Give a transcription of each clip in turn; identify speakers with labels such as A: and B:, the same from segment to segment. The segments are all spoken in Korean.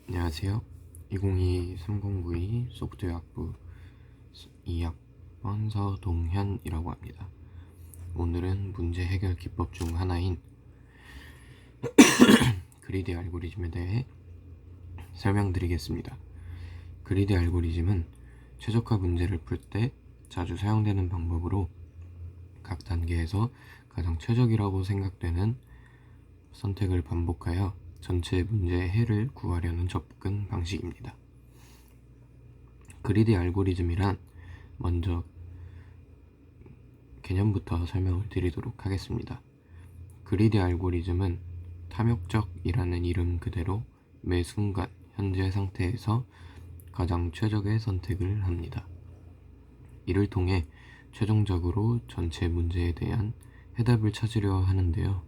A: 안녕하세요. 2022-3092 소프트웨어학부 2학번 서동현이라고 합니다. 오늘은 문제 해결 기법 중 하나인 그리디 알고리즘에 대해 설명드리겠습니다. 그리디 알고리즘은 최적화 문제를 풀 때 자주 사용되는 방법으로 각 단계에서 가장 최적이라고 생각되는 선택을 반복하여 전체 문제의 해를 구하려는 접근 방식입니다. 그리디 알고리즘이란 먼저 개념부터 설명을 드리도록 하겠습니다. 그리디 알고리즘은 탐욕적이라는 이름 그대로 매 순간 현재 상태에서 가장 최적의 선택을 합니다. 이를 통해 최종적으로 전체 문제에 대한 해답을 찾으려 하는데요.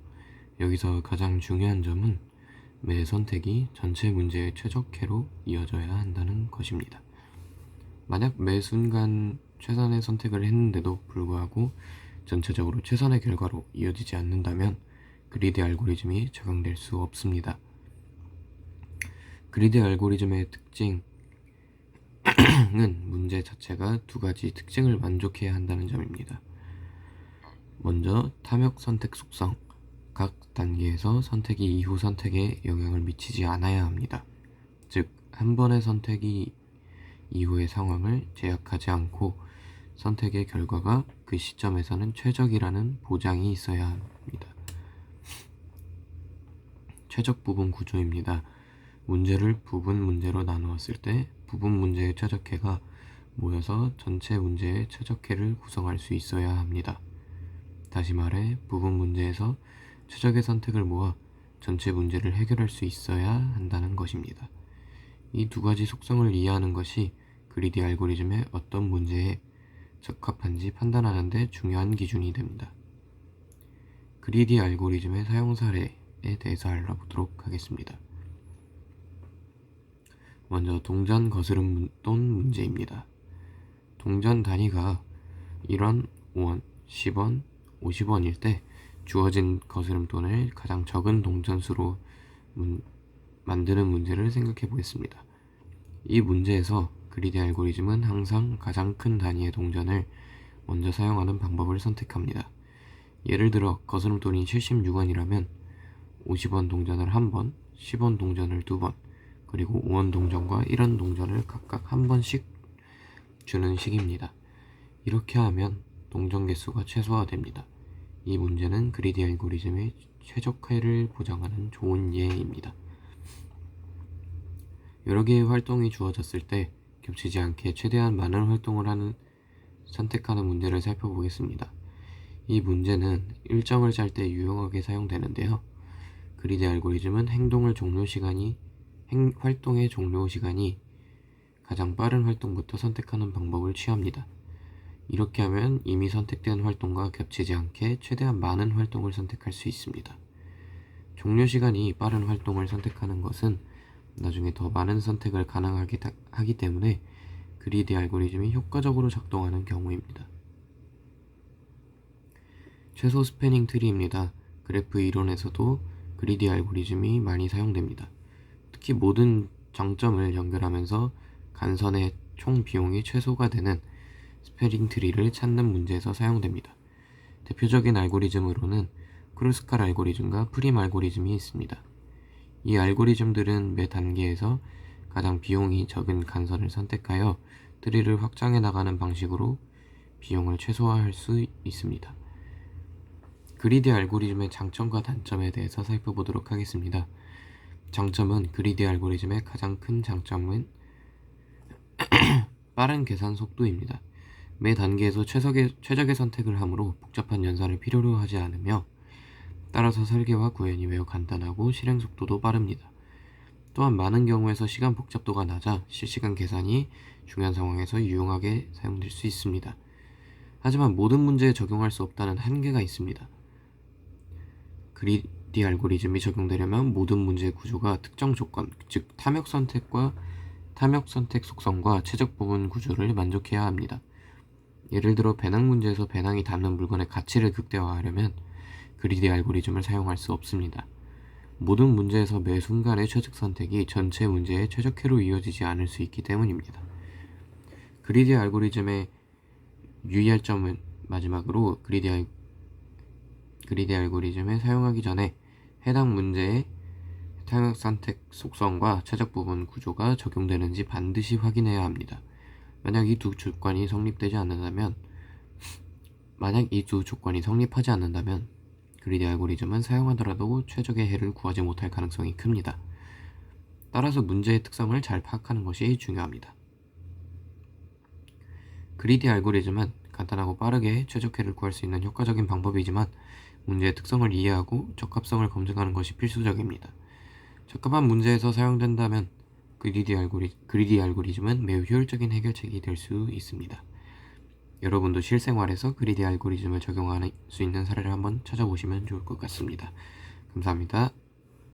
A: 여기서 가장 중요한 점은 매 선택이 전체 문제의 최적해로 이어져야 한다는 것입니다. 만약 매 순간 최선의 선택을 했는데도 불구하고 전체적으로 최선의 결과로 이어지지 않는다면 그리디 알고리즘이 적용될 수 없습니다. 그리디 알고리즘의 특징은 문제 자체가 두 가지 특징을 만족해야 한다는 점입니다. 먼저 탐욕 선택 속성, 각 단계에서 선택이 이후 선택에 영향을 미치지 않아야 합니다. 즉, 한 번의 선택이 이후의 상황을 제약하지 않고 선택의 결과가 그 시점에서는 최적이라는 보장이 있어야 합니다. 최적 부분 구조입니다. 문제를 부분 문제로 나누었을 때 부분 문제의 최적해가 모여서 전체 문제의 최적해를 구성할 수 있어야 합니다. 다시 말해 부분 문제에서 최적의 선택을 모아 전체 문제를 해결할 수 있어야 한다는 것입니다. 이 두 가지 속성을 이해하는 것이 그리디 알고리즘의 어떤 문제에 적합한지 판단하는 데 중요한 기준이 됩니다. 그리디 알고리즘의 사용 사례에 대해서 알아보도록 하겠습니다. 먼저 동전 거스름 돈 문제입니다. 동전 단위가 1원, 5원, 10원, 50원일 때 주어진 거스름돈을 가장 적은 동전수로 만드는 문제를 생각해 보겠습니다. 이 문제에서 그리디 알고리즘은 항상 가장 큰 단위의 동전을 먼저 사용하는 방법을 선택합니다. 예를 들어 거스름돈이 76원이라면 50원 동전을 한 번, 10원 동전을 두 번, 그리고 5원 동전과 1원 동전을 각각 한 번씩 주는 식입니다. 이렇게 하면 동전 개수가 최소화됩니다. 이 문제는 그리디 알고리즘의 최적화를 보장하는 좋은 예입니다. 여러 개의 활동이 주어졌을 때 겹치지 않게 최대한 많은 활동을 선택하는 문제를 살펴보겠습니다. 이 문제는 일정을 짤 때 유용하게 사용되는데요. 그리디 알고리즘은 활동의 종료 시간이 가장 빠른 활동부터 선택하는 방법을 취합니다. 이렇게 하면 이미 선택된 활동과 겹치지 않게 최대한 많은 활동을 선택할 수 있습니다. 종료 시간이 빠른 활동을 선택하는 것은 나중에 더 많은 선택을 가능하게 하기 때문에 그리디 알고리즘이 효과적으로 작동하는 경우입니다. 최소 스패닝 트리입니다. 그래프 이론에서도 그리디 알고리즘이 많이 사용됩니다. 특히 모든 장점을 연결하면서 간선의 총 비용이 최소가 되는 스패닝 트리를 찾는 문제에서 사용됩니다. 대표적인 알고리즘으로는 크루스칼 알고리즘과 프림 알고리즘이 있습니다. 이 알고리즘들은 매 단계에서 가장 비용이 적은 간선을 선택하여 트리를 확장해 나가는 방식으로 비용을 최소화할 수 있습니다. 그리디 알고리즘의 장점과 단점에 대해서 살펴보도록 하겠습니다. 장점은 그리디 알고리즘의 가장 큰 장점은 빠른 계산 속도입니다. 매 단계에서 최적의 선택을 하므로 복잡한 연산을 필요로 하지 않으며 따라서 설계와 구현이 매우 간단하고 실행 속도도 빠릅니다. 또한 많은 경우에서 시간 복잡도가 낮아 실시간 계산이 중요한 상황에서 유용하게 사용될 수 있습니다. 하지만 모든 문제에 적용할 수 없다는 한계가 있습니다. 그리디 알고리즘이 적용되려면 모든 문제의 구조가 특정 조건, 즉 탐욕 선택 속성과 최적 부분 구조를 만족해야 합니다. 예를 들어 배낭 문제에서 배낭이 담는 물건의 가치를 극대화하려면 그리디 알고리즘을 사용할 수 없습니다. 모든 문제에서 매 순간의 최적 선택이 전체 문제의 최적해로 이어지지 않을 수 있기 때문입니다. 그리디 알고리즘의 유의할 점은 마지막으로 그리디 알고리즘을 사용하기 전에 해당 문제의 타격 선택 속성과 최적 부분 구조가 적용되는지 반드시 확인해야 합니다. 만약 이 두 조건이 성립하지 않는다면 그리디 알고리즘은 사용하더라도 최적의 해를 구하지 못할 가능성이 큽니다. 따라서 문제의 특성을 잘 파악하는 것이 중요합니다. 그리디 알고리즘은 간단하고 빠르게 최적해를 구할 수 있는 효과적인 방법이지만 문제의 특성을 이해하고 적합성을 검증하는 것이 필수적입니다. 적합한 문제에서 사용된다면 그리디 알고리즘은 매우 효율적인 해결책이 될 수 있습니다. 여러분도 실생활에서 그리디 알고리즘을 적용할 수 있는 사례를 한번 찾아보시면 좋을 것 같습니다. 감사합니다.